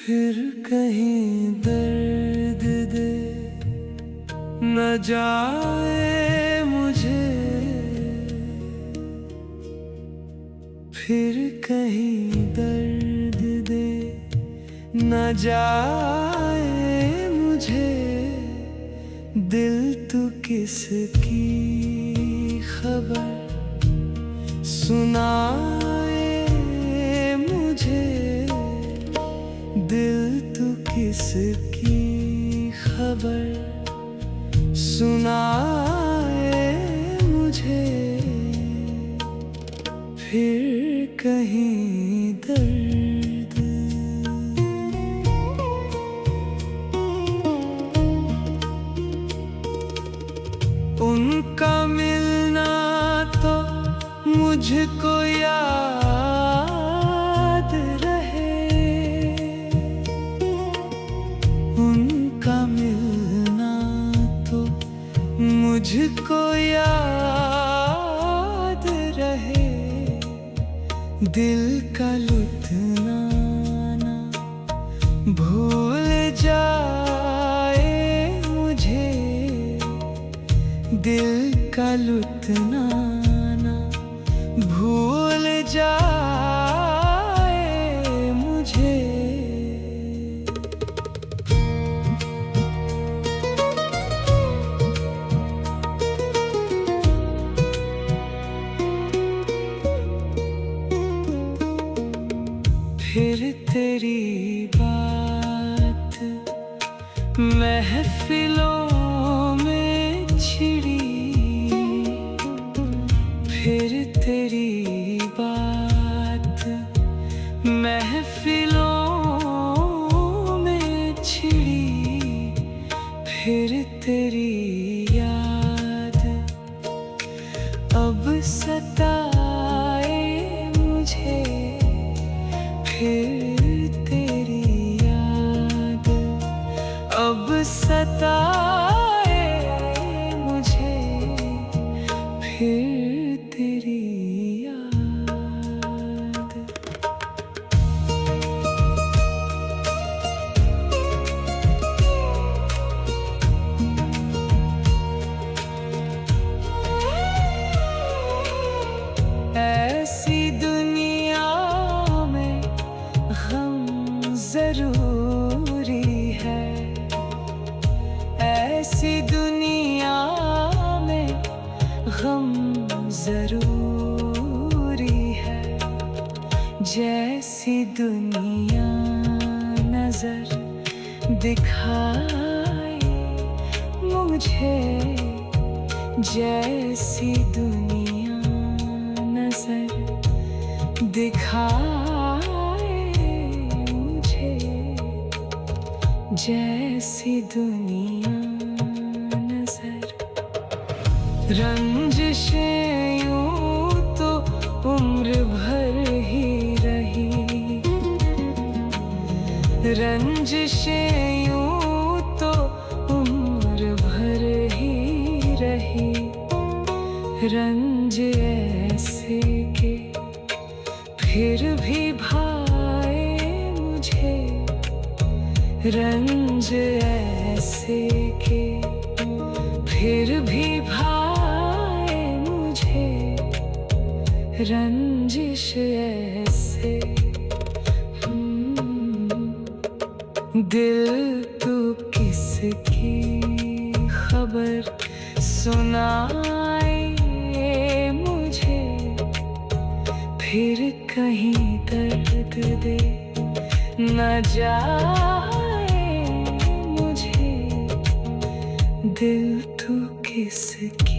फिर कहीं दर्द दे न जाए मुझे, फिर कहीं दर्द दे न जाए मुझे। दिल तू किसकी खबर सुनाए मुझे, दिल तू किसकी खबर सुनाए मुझे। फिर कहीं दर्द उनका मिलना तो मुझको याद रहे, उनका मिलना तो मुझको याद रहे। दिल का लुटना ना भूल जाए मुझे, दिल का लुटना ना भूल जाए मुझे। फिर तेरी बात महफिलों में छिड़ी, फिर तेरी बात महफिलों में छिड़ी। फिर तेरी याद अब सताए मुझे, फिर तेरी याद अब सताए मुझे। फिर तेरी याद ऐसी दुनिया में गम जरूरी है, ऐसी दुनिया में गम जरूरी है। जैसी दुनिया नजर दिखाए मुझे, जैसी दुनिया नजर दिखाए मुझे, जैसी दुनिया नजर। रंजिशें यूं तो उम्र भर ही रही, रंजिशें यूं तो उम्र भर ही रही। रंज ऐसे के फिर भी भाए मुझे, रंज ऐसे के फिर भी भाए मुझे। रंजिश ऐसे दिल तू किसकी खबर सुनाए मुझे, फिर कहीं दर्द दे न जाए मुझे। दिल तू किसकी